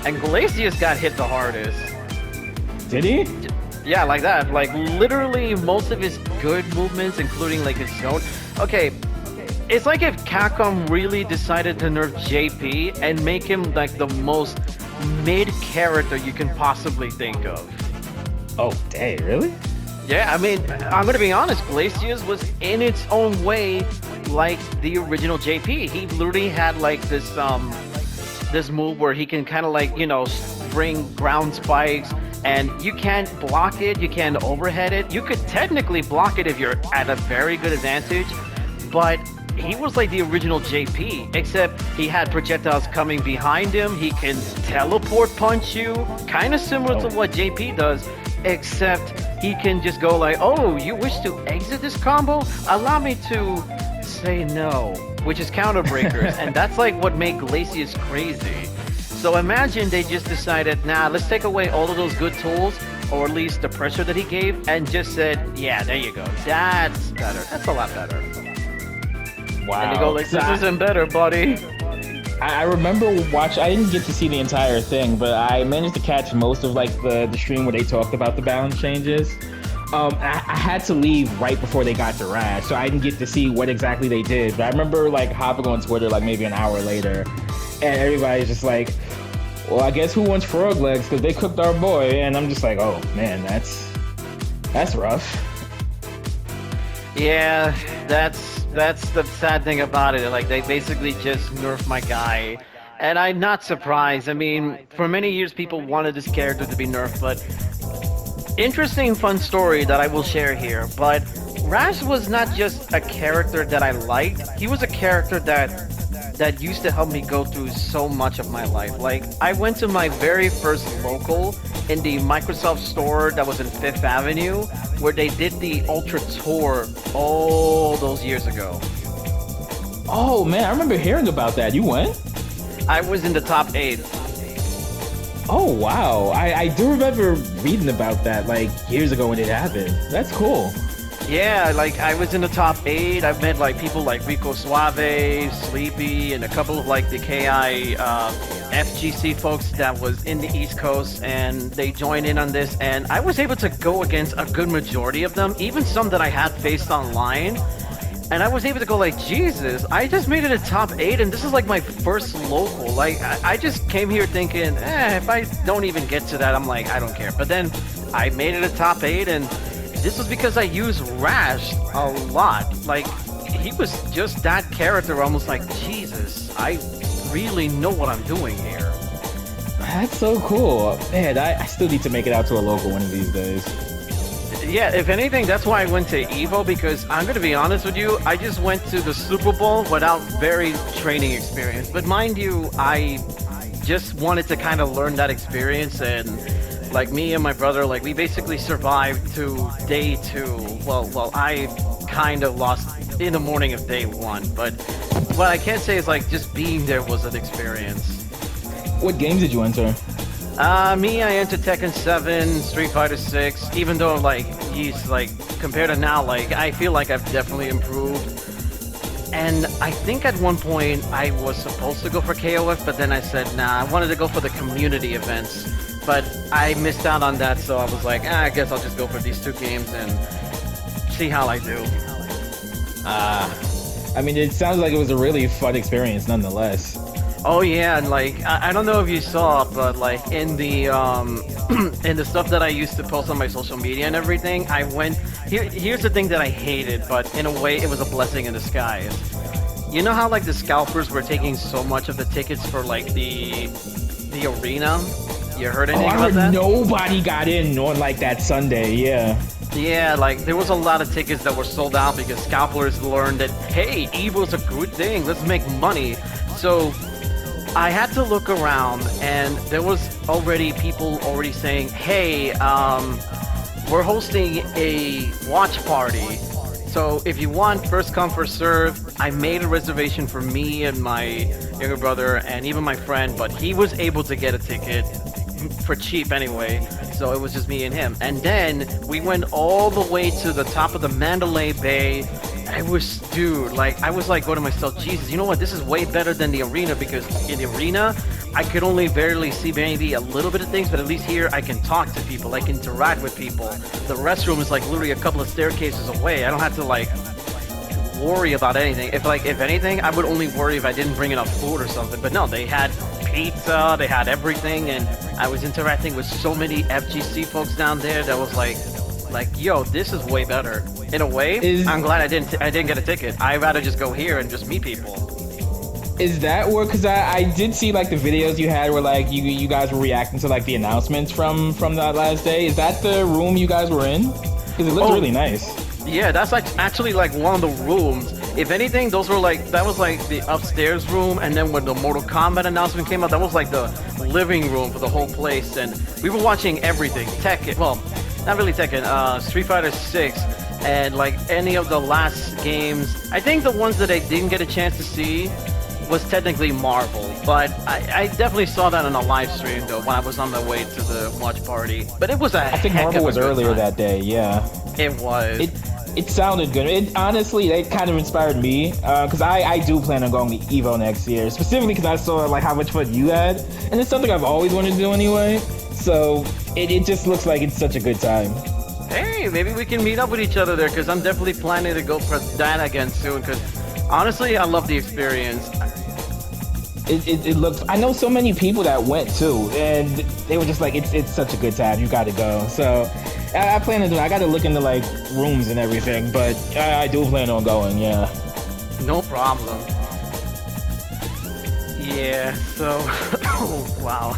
And Glacius got hit the hardest. Did he? Yeah, like that. Like, literally, most of his good movements, including, like, his zone. Okay. It's like if Capcom really decided to nerf JP and make him like the most mid character you can possibly think of. Oh, dang, really? Yeah, I mean, I'm gonna be honest, Glacius was in its own way like the original JP. He literally had like this move where he can kind of like, bring ground spikes, and you can't block it, you can't overhead it. You could technically block it if you're at a very good advantage, but he was like the original JP, except he had projectiles coming behind him. He can teleport punch you, kind of similar to what JP does, except he can just go like, oh, you wish to exit this combo? Allow me to say no, which is counter breakers, and that's like what made Glacius crazy. So imagine they just decided, nah, let's take away all of those good tools, or at least the pressure that he gave, and just said, yeah, there you go. That's better. That's a lot better. Wow. And they go like, this isn't better, buddy. I remember I didn't get to see the entire thing, but I managed to catch most of like the stream where they talked about the balance changes. I had to leave right before they got to Rash, so I didn't get to see what exactly they did. But I remember like hopping on Twitter like maybe an hour later, and everybody's just like, well, I guess who wants frog legs because they cooked our boy, and I'm just like, oh man, that's rough. Yeah, that's the sad thing about it. Like, they basically just nerfed my guy. And I'm not surprised. I mean, for many years people wanted this character to be nerfed, but interesting, fun story that I will share here. But Rash was not just a character that I liked. He was a character that used to help me go through so much of my life. Like, I went to my very first local in the Microsoft store that was in 5th Avenue, where they did the Ultra Tour all those years ago. Oh man, I remember hearing about that. You went? I was in the top 8. Oh wow, I do remember reading about that like years ago when it happened. That's cool. Yeah, like I was in the top 8. I've met like people like Rico Suave, Sleepy, and a couple of like the KI FGC folks that was in the East Coast, and they joined in on this, and I was able to go against a good majority of them, even some that I had faced online. And I was able to go like, Jesus, I just made it a top 8, and this is like my first local. Like, I just came here thinking, if I don't even get to that, I'm like, I don't care. But then I made it a top 8, and this was because I used Rash a lot. Like, he was just that character, almost like, Jesus, I really know what I'm doing here. That's so cool. Man, I still need to make it out to a local one of these days. Yeah, if anything, that's why I went to EVO, because I'm going to be honest with you, I just went to the Super Bowl without very training experience. But mind you, I just wanted to kind of learn that experience, and like me and my brother, like we basically survived to day 2. Well, I kind of lost in the morning of day one. But what I can say is like just being there was an experience. What games did you enter? Me, I entered Tekken 7, Street Fighter 6. Even though like he's like compared to now, like I feel like I've definitely improved. And I think at one point I was supposed to go for KOF, but then I said nah. I wanted to go for the community events, but I missed out on that. So I was like, I guess I'll just go for these two games and see how I do. I mean, it sounds like it was a really fun experience nonetheless. Oh yeah, and like I don't know if you saw, but like in the in the stuff that I used to post on my social media and everything, I went here's the thing that I hated, but in a way it was a blessing in disguise. You know how like the scalpers were taking so much of the tickets for like the arena? You heard anything about that? Nobody got in on like that Sunday, yeah. Yeah, like there was a lot of tickets that were sold out because scalpers learned that hey, Evo's a good thing, let's make money. So I had to look around, and there was already people already saying, hey, we're hosting a watch party. So if you want, first come, first serve. I made a reservation for me and my younger brother and even my friend, but he was able to get a ticket for cheap anyway. So it was just me and him. And then we went all the way to the top of the Mandalay Bay. I was like going to myself, Jesus, you know what? This is way better than the arena, because in the arena, I could only barely see maybe a little bit of things, but at least here I can talk to people, I can interact with people. The restroom is like literally a couple of staircases away. I don't have to like worry about anything. If anything, I would only worry if I didn't bring enough food or something. But no, they had pizza, they had everything, and I was interacting with so many FGC folks down there that was like, yo, this is way better. In a way, I'm glad I didn't get a ticket. I'd rather just go here and just meet people. Is that where? Because I did see like the videos you had where like you guys were reacting to like the announcements from that last day. Is that the room you guys were in? Because it looked really nice. Yeah, that's like actually like one of the rooms. If anything, that was like the upstairs room, and then when the Mortal Kombat announcement came out, that was like the living room for the whole place. And we were watching everything. Tekken, well, not really Tekken, Street Fighter 6. And like any of the last games, I think the ones that I didn't get a chance to see was technically Marvel, but I definitely saw that on a live stream though when I was on the way to the watch party. But it was I think Marvel was earlier that day, yeah. It was. It sounded good. It honestly, it kind of inspired me because I do plan on going to Evo next year, specifically because I saw like how much fun you had, and it's something I've always wanted to do anyway. So it just looks like it's such a good time. Hey, maybe we can meet up with each other there, because I'm definitely planning to go for that again soon, because honestly, I love the experience. It looks, I know so many people that went too, and they were just like, it's such a good time, you gotta go. So I plan to do it. I gotta look into like rooms and everything, but I do plan on going, yeah. No problem. Yeah, so, wow.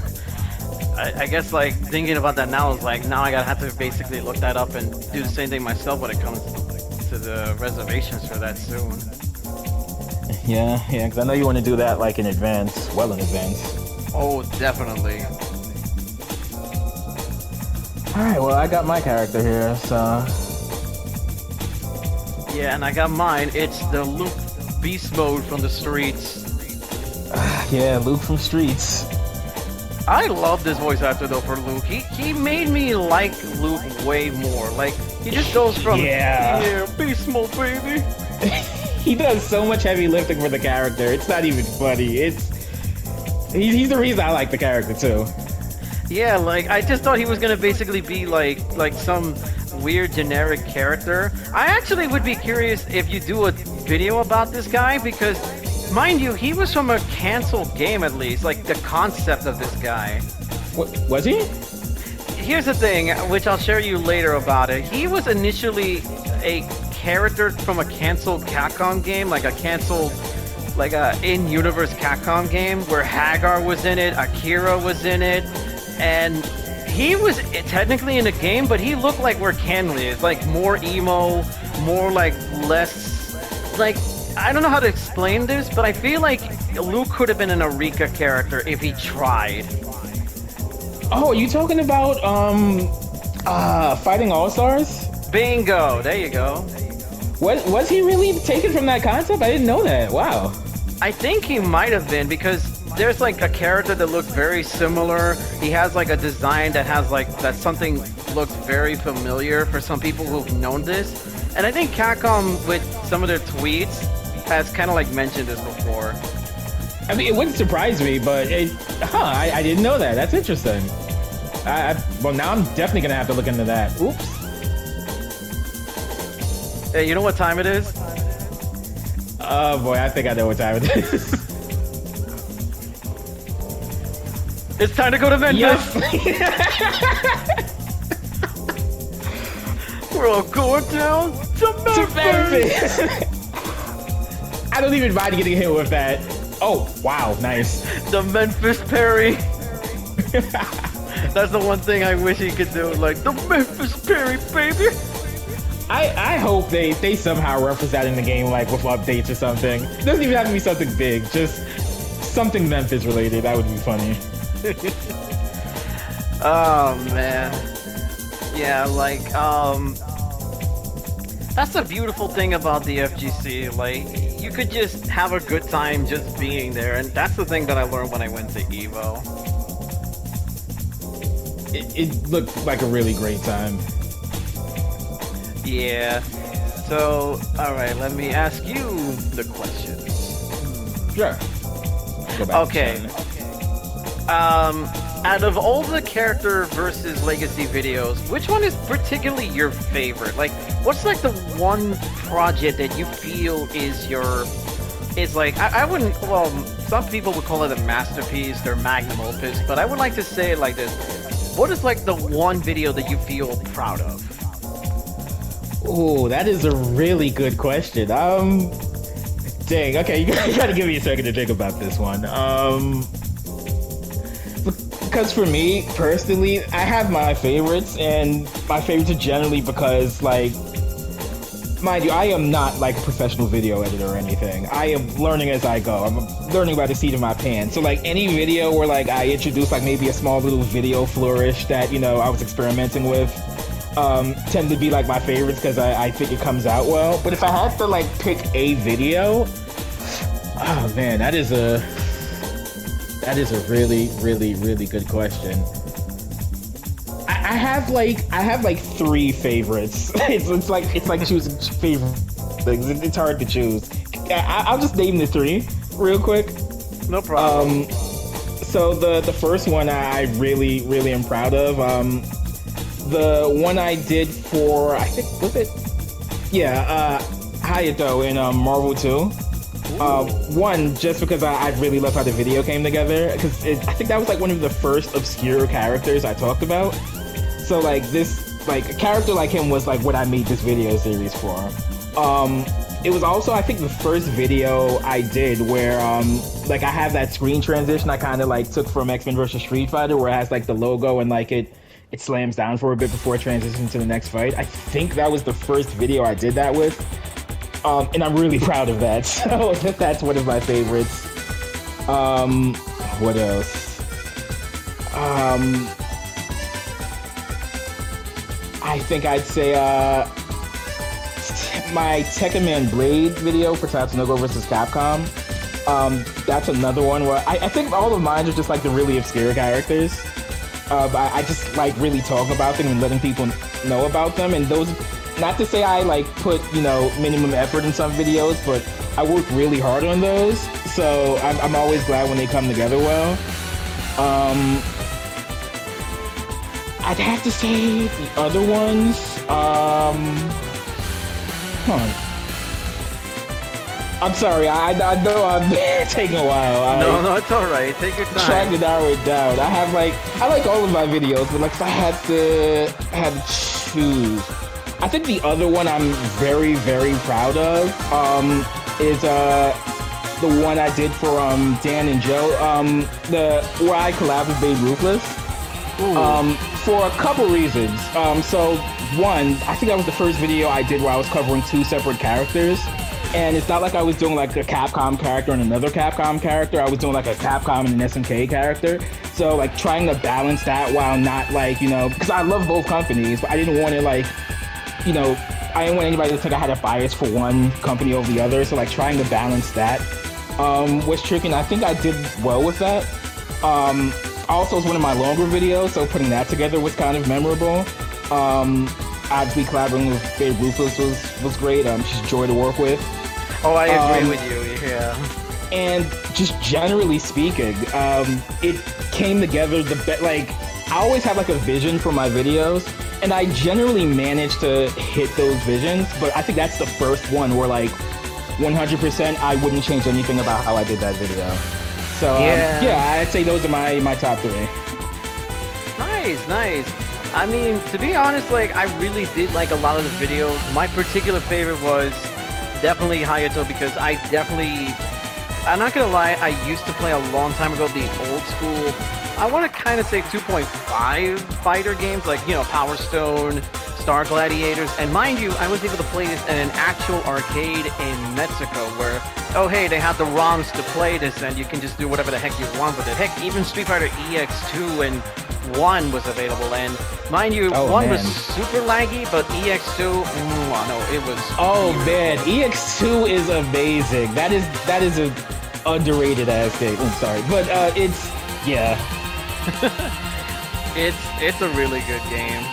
I guess like thinking about that now is like now I gotta have to basically look that up and do the same thing myself when it comes to the reservations for that soon. Yeah, because I know you want to do that like in advance, well in advance. Oh, definitely. Alright, well I got my character here, so... Yeah, and I got mine. It's the Luke Beast Mode from the Streets. Yeah, Luke from Streets. I love this voice actor though for Luke. He made me like Luke way more. Like he just goes from beast mode, baby. He does so much heavy lifting for the character. It's not even funny. He's the reason I like the character too. Yeah, like I just thought he was gonna basically be like some weird generic character. I actually would be curious if you do a video about this guy, because mind you, he was from a canceled game at least, like the concept of this guy. What, was he? Here's the thing, which I'll share you later about it. He was initially a character from a canceled Capcom game, like a canceled, like a in-universe Capcom game where Hagar was in it, Akira was in it, and he was technically in the game, but he looked like where Kenley is, like more emo, more like less, like, I don't know how to explain this, but I feel like Luke could have been an Arika character if he tried. Oh, are you talking about Fighting All-Stars? Bingo, there you go. What was he really taken from that concept? I didn't know that. Wow. I think he might have been because there's like a character that looks very similar. He has like a design that has like that something looks very familiar for some people who've known this. And I think Capcom with some of their tweets has kind of like mentioned this before. I mean, it wouldn't surprise me, but I didn't know that. That's interesting. Well, now I'm definitely gonna have to look into that. Oops. Hey, you know what time it is? Oh boy, I think I know what time it is. It's time to go to Memphis. We're all going down to Memphis. I don't even mind getting hit with that. Oh, wow, nice. The Memphis Perry. That's the one thing I wish he could do, like the Memphis Perry, baby. I hope they somehow reference that in the game, like with updates or something. It doesn't even have to be something big, just something Memphis related. That would be funny. Oh man. Yeah, like that's the beautiful thing about the FGC. Like you could just have a good time just being there, and that's the thing that I learned when I went to Evo. It looked like a really great time. Yeah. So, all right, let me ask you the question. Sure. Go back Okay. Out of all the character versus legacy videos, which one is particularly your favorite? Like, what's like the one project that you feel is like, I wouldn't, well, some people would call it a masterpiece, their magnum opus, but I would like to say it like this. What is like the one video that you feel proud of? Oh, that is a really good question. Dang, okay, you gotta give me a second to think about this one. Because for me, personally, I have my favorites, and my favorites are generally because, like, mind you, I am not like a professional video editor or anything. I am learning as I go. I'm learning by the seat of my pants. So like any video where like I introduce like maybe a small little video flourish that, you know, I was experimenting with, tend to be like my favorites because I think it comes out well. But if I have to like pick a video, oh man, that is a really, really, really good question. I have like three favorites. It's like choosing favorite things. It's hard to choose. I'll just name the three real quick. No problem. So the first one I really, really am proud of. The one I did for, I think, was it? Yeah, Hayato in Marvel 2. One, just because I really love how the video came together, because I think that was like one of the first obscure characters I talked about. So like this, like a character like him was like what I made this video series for. It was also, I think, the first video I did where like I have that screen transition I kind of like took from X-Men vs. Street Fighter, where it has like the logo and like it slams down for a bit before it transitions to the next fight. I think that was the first video I did that with. And I'm really proud of that. So that's one of my favorites. What else? I think I'd say my Tekken Man Blade video for Tatsunoko vs. Capcom. That's another one where I think all of mine are just like the really obscure characters. I just like really talking about them and letting people know about them. And those, not to say I like put, you know, minimum effort in some videos, but I work really hard on those. So I'm always glad when they come together well. I'd have to say the other ones. I'm sorry, I know I'm taking a while. No, it's alright. Take your time. Trying to narrow it down. I like all of my videos, but like if I had to choose, I think the other one I'm very, very proud of is the one I did for Dan and Joe, where I collabed with Babe Ruthless. For a couple reasons. So one, I think that was the first video I did where I was covering two separate characters. And it's not like I was doing like a Capcom character and another Capcom character. I was doing like a Capcom and an SNK character. So like trying to balance that while not like, you know, because I love both companies, but I didn't want to like I didn't want anybody to think I had a bias for one company over the other. So like trying to balance that was tricky, and I think I did well with that. Also, it's one of my longer videos, so putting that together was kind of memorable. Obviously, collaborating with Babe Ruthless was great. She's a joy to work with. Oh, I agree with you. Yeah. And just generally speaking, it came together like, I always have like a vision for my videos, and I generally manage to hit those visions, but I think that's the first one where like 100% I wouldn't change anything about how I did that video. So yeah, I'd say those are my top three. Nice. I mean, to be honest, like, I really did like a lot of the videos. My particular favorite was definitely Hayato, because I'm not gonna lie, I used to play a long time ago the old school, I want to kind of say 2.5 fighter games, like, Power Stone, Star Gladiators, and mind you, I was able to play this in an actual arcade in Mexico, where, oh hey, they have the ROMs to play this, and you can just do whatever the heck you want with it. Heck, even Street Fighter EX2 and 1 was available, and mind you, 1 was super laggy, but EX2, no, it was... Oh man, EX2 is amazing. That is a underrated ass game. I'm sorry, but yeah. It's a really good game.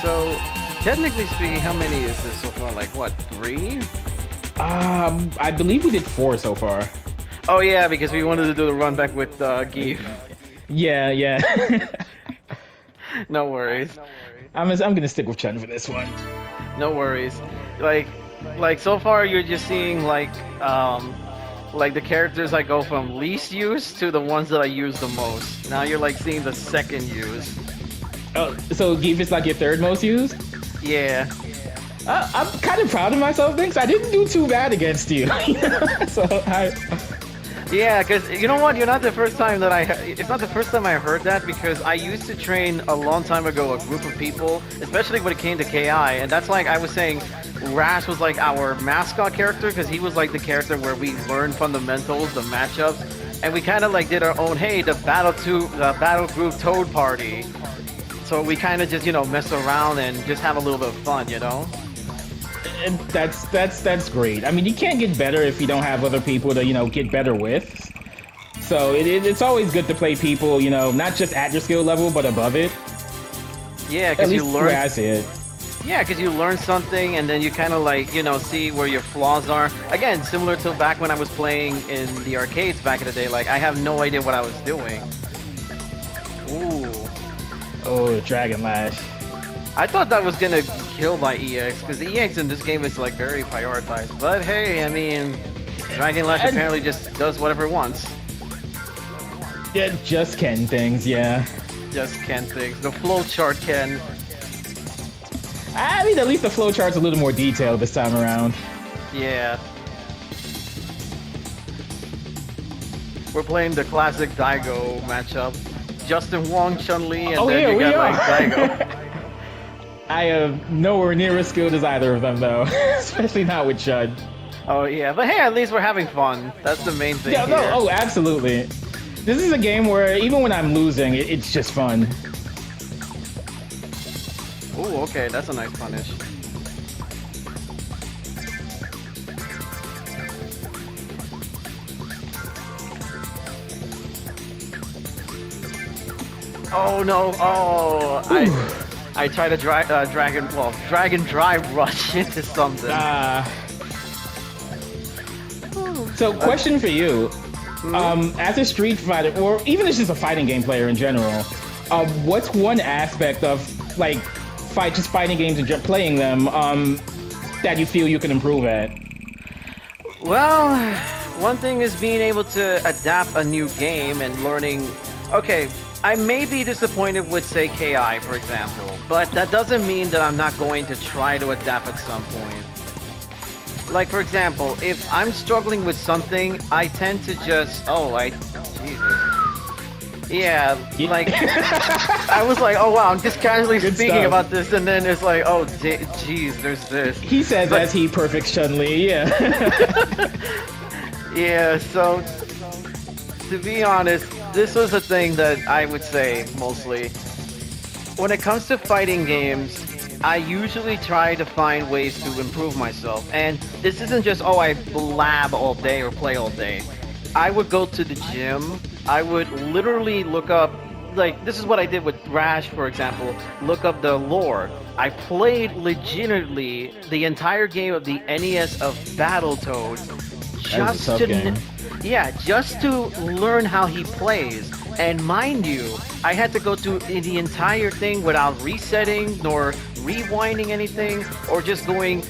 So, technically speaking, how many is this so far? Like, what, 3? I believe we did 4 so far. Oh yeah, because we wanted to do the run back with Geef. Yeah. No worries. I'm gonna stick with Chun for this one. No worries. Like so far you're just seeing like the characters I go from least use to the ones that I use the most. Now you're like seeing the second use. Oh, so Geef is like your third most used? Yeah. I'm kind of proud of myself, thanks. I didn't do too bad against you. Yeah, because you know what? You're not the first time that it's not the first time I heard that, because I used to train a long time ago a group of people, especially when it came to KI, and that's like I was saying, Rash was like our mascot character, because he was like the character where we learned fundamentals, the matchups, and we kind of like did our own, hey, the battle group Toad party. So we kind of just, mess around and just have a little bit of fun, And that's great. I mean, you can't get better if you don't have other people to get better with. So it's always good to play people not just at your skill level but above it. Yeah, because you learn. I see it. Yeah, because you learn something and then you kind of like see where your flaws are. Again, similar to back when I was playing in the arcades back in the day. Like I have no idea what I was doing. Ooh. Oh, Dragon Lash. I thought that was gonna kill my EX, because the EX in this game is like very prioritized. But hey, I mean, Dragon Lash apparently just does whatever it wants. Yeah, just Ken things, yeah. Just Ken things. The flowchart Ken. I mean, at least the flowchart's a little more detailed this time around. Yeah. We're playing the classic Daigo matchup. Justin Wong, Chun-Li, and then you got like Daigo. I am nowhere near as skilled as either of them, though. Especially not with Chud. Oh, yeah. But hey, at least we're having fun. That's the main thing here. Oh, absolutely. This is a game where, even when I'm losing, it's just fun. Ooh, okay. That's a nice punish. Oh, no. Oh, I try to dragon drive rush into something. So, question for you. As a Street Fighter, or even as just a fighting game player in general, what's one aspect of, like, just fighting games and playing them, that you feel you can improve at? Well, one thing is being able to adapt a new game and learning... Okay, I may be disappointed with, say, KI, for example, but that doesn't mean that I'm not going to try to adapt at some point. Like, for example, if I'm struggling with something, I tend to just... Jesus. Yeah, like... I was like, oh wow, I'm just casually speaking about this, and then it's like, oh, jeez, there's this. He says as he perfects Chun-Li, yeah. Yeah, so... To be honest, this was a thing that I would say, mostly. When it comes to fighting games, I usually try to find ways to improve myself. And this isn't just, oh, I blab all day or play all day. I would go to the gym. I would literally look up, like, this is what I did with Thrash, for example. Look up the lore. I played legitimately the entire game of the NES of Battletoads That's just a tough to, game. yeah, just to learn how he plays. And mind you, I had to go through the entire thing without resetting nor rewinding anything or just going,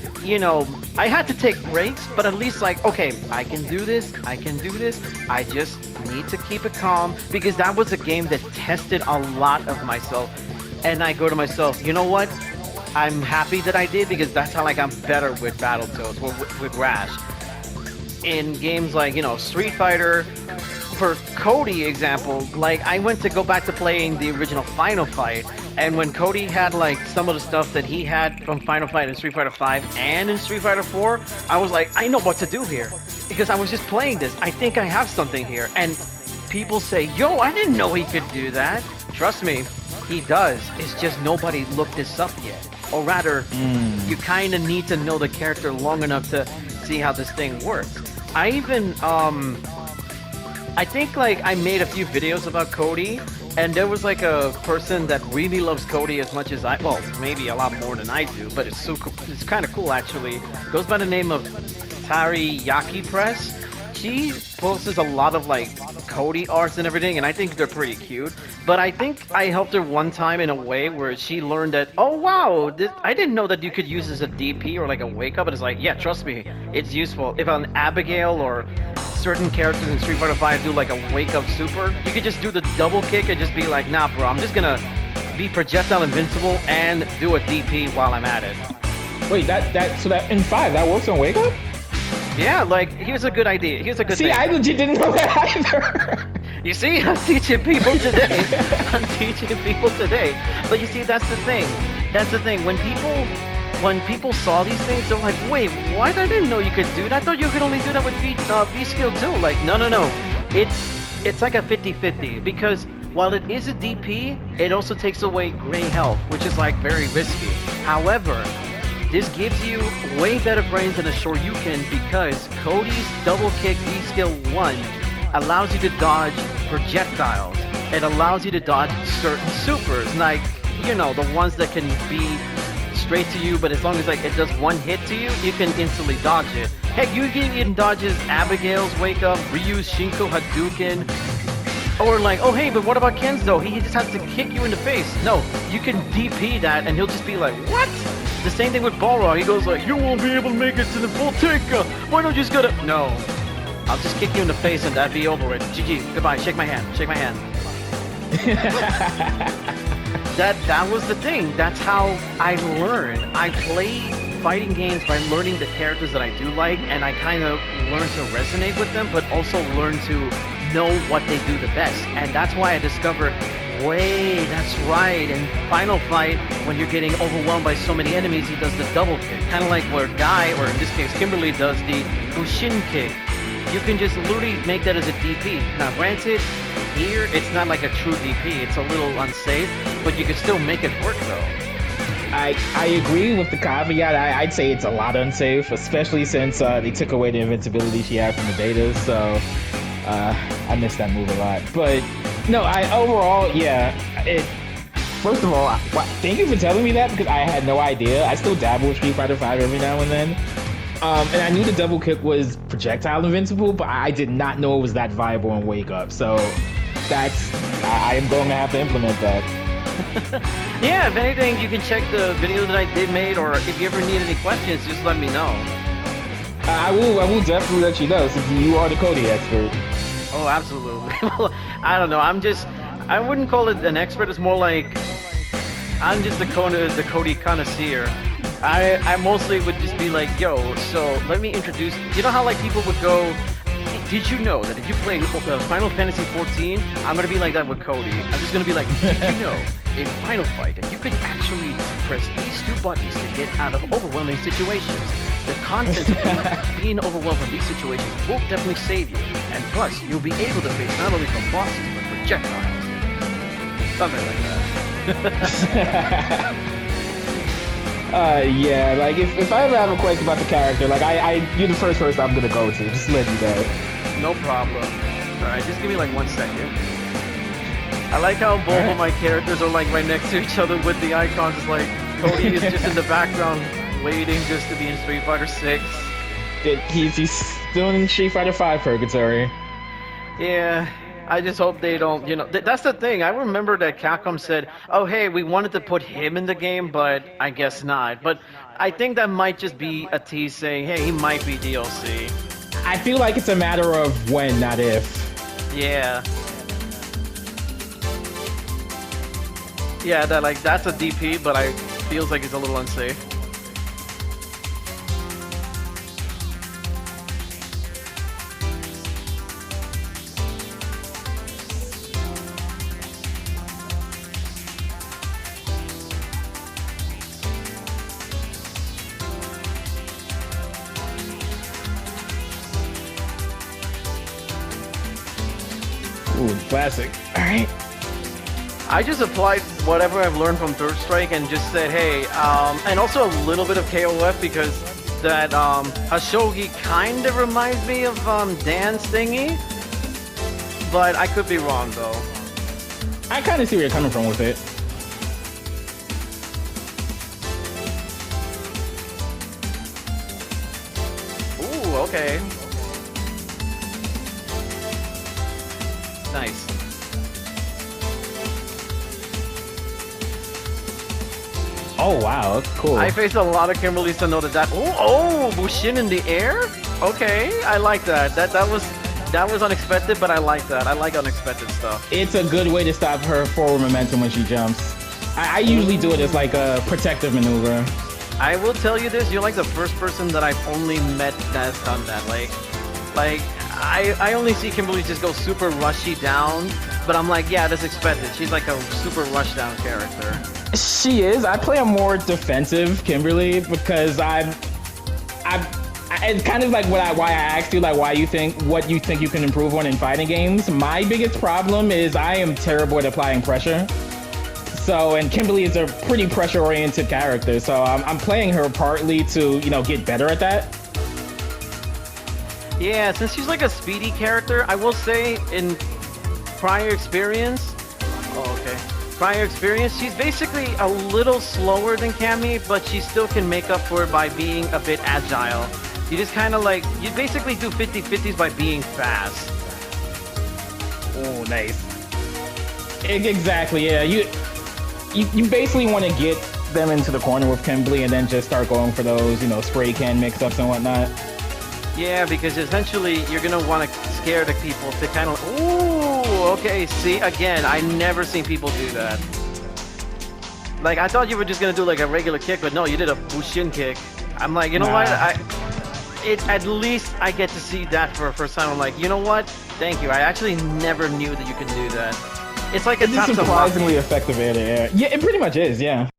I had to take breaks, but at least like, okay, I can do this, I can do this. I just need to keep it calm because that was a game that tested a lot of myself. And I go to myself, you know what? I'm happy that I did because that's how I got better with Battletoads, with Rash. In games like, Street Fighter, for Cody example, like I went to go back to playing the original Final Fight, and when Cody had like some of the stuff that he had from Final Fight in Street Fighter 5 and in Street Fighter 4, I was like, I know what to do here because I was just playing this. I think I have something here, and people say, yo, I didn't know he could do that. Trust me, he does. It's just nobody looked this up yet, or rather, you kind of need to know the character long enough to see how this thing works. I even I think like I made a few videos about Cody, and there was like a person that really loves Cody as much as I, well, maybe a lot more than I do, but it's it's kind of cool actually. Goes by the name of Tariyaki Press. She posts a lot of like Cody arts and everything, and I think they're pretty cute. But I think I helped her one time in a way where she learned that, oh wow, I didn't know that you could use this as a DP or like a wake up. And it's like, yeah, trust me, it's useful. If an Abigail or certain characters in Street Fighter 5 do like a wake up super, you could just do the double kick and just be like, nah, bro, I'm just gonna be projectile invincible and do a DP while I'm at it. Wait, so that in 5 that works on Wake Up? Yeah, like here's a good idea. Here's a good See, thing. I legit didn't know that either. You see, I'm teaching people today. I'm teaching people today. But you see, that's the thing. That's the thing. When people saw these things, they're like, wait, what? I didn't know you could do that. I thought you could only do that with B skill too. Like, no. It's like a 50-50 because while it is a DP, it also takes away gray health, which is like very risky. However, this gives you way better brains than a Shoryuken because Cody's double kick B skill 1 allows you to dodge projectiles. It allows you to dodge certain supers, like, the ones that can be straight to you, but as long as like it does one hit to you, you can instantly dodge it. Heck, you can even dodges Abigail's wake up, Ryu's Shinko Hadouken, or like, oh hey, but what about Kenzo? He just has to kick you in the face. No, you can DP that and he'll just be like, what? The same thing with Balrog. He goes like, you won't be able to make it to the full take. Why don't you just go to... No. I'll just kick you in the face and that'd be over it. GG. Goodbye. Shake my hand. Shake my hand. That was the thing. That's how I learn. I play fighting games by learning the characters that I do like, and I kind of learn to resonate with them, but also learn to know what they do the best. And that's why I discovered, wait, that's right. In Final Fight, when you're getting overwhelmed by so many enemies, he does the double kick. Kind of like where Guy, or in this case Kimberly, does the Bushin kick. You can just literally make that as a DP. Now granted, here it's not like a true DP. It's a little unsafe, but you can still make it work though. I agree with the caveat. I'd say it's a lot unsafe, especially since they took away the invincibility she had from the beta. So I miss that move a lot. But no, overall, yeah. First of all, thank you for telling me that because I had no idea. I still dabble with Street Fighter 5 every now and then. And I knew the double kick was projectile invincible, but I did not know it was that viable in Wake Up. So I am going to have to implement that. Yeah, if anything, you can check the video that I did made, or if you ever need any questions, just let me know. I will definitely let you know since you are the Cody expert. Oh, absolutely. Well, I don't know. I wouldn't call it an expert. It's more like I'm just the Cody connoisseur. I mostly would just be like, yo, so let me introduce, you know how like people would go, did you know that if you play Final Fantasy 14, I'm going to be like that with Cody. I'm just going to be like, did you know in Final Fight that you can actually press these two buttons to get out of overwhelming situations? The content of being overwhelmed from these situations will definitely save you. And plus, you'll be able to face not only from bosses, but projectiles. Something like that. Yeah, like if I ever have a question about the character, like you're the first person I'm gonna go to. Just let you know. No problem. All right, just give me like 1 second. I like how both of my characters are like right next to each other with the icons. It's like Cody is just in the background waiting just to be in Street Fighter 6. He's still in Street Fighter 5 purgatory. Yeah, I just hope they don't, that's the thing. I remember that Capcom said, oh, hey, we wanted to put him in the game, but I guess not. But I think that might just be a tease saying, hey, he might be DLC. I feel like it's a matter of when, not if. Yeah. Yeah, that's a DP, but I feels like it's a little unsafe. Ooh, classic. All right. I just applied whatever I've learned from Third Strike and just said, hey, and also a little bit of KOF because that Hashogi kind of reminds me of Dan's thingy, but I could be wrong though. I kind of see where you're coming from with it. Ooh, okay. Nice. Oh wow, that's cool. I faced a lot of Kimberly's to know that. Oh, Bushin in the air. Okay, I like that. That was unexpected, but I like that. I like unexpected stuff. It's a good way to stop her forward momentum when she jumps. I usually do it as like a protective maneuver. I will tell you this: you're like the first person that I've only met that's done that. Like I only see Kimberly just go super rushy down, but I'm like, yeah, that's expected. She's like a super rush down character. She is. I play a more defensive Kimberly because it's kind of like why I asked you, like what you think you can improve on in fighting games. My biggest problem is I am terrible at applying pressure. So, and Kimberly is a pretty pressure-oriented character, so I'm playing her partly to, get better at that. Yeah, since she's like a speedy character, I will say in prior experience, she's basically a little slower than Cammy, but she still can make up for it by being a bit agile. You just kind of you basically do 50-50s by being fast. Oh, nice. Exactly, yeah. You basically want to get them into the corner with Kimberly and then just start going for those, spray can mix-ups and whatnot. Yeah, because essentially you're going to want to scare the people to kind of... Ooh, okay, see, again, I never seen people do that. Like, I thought you were just going to do like a regular kick, but no, you did a Bushin kick. I'm like, you know what? At least I get to see that for a first time. I'm like, you know what? Thank you. I actually never knew that you could do that. It's like a It's surprisingly effective at it. Yeah, it pretty much is, yeah.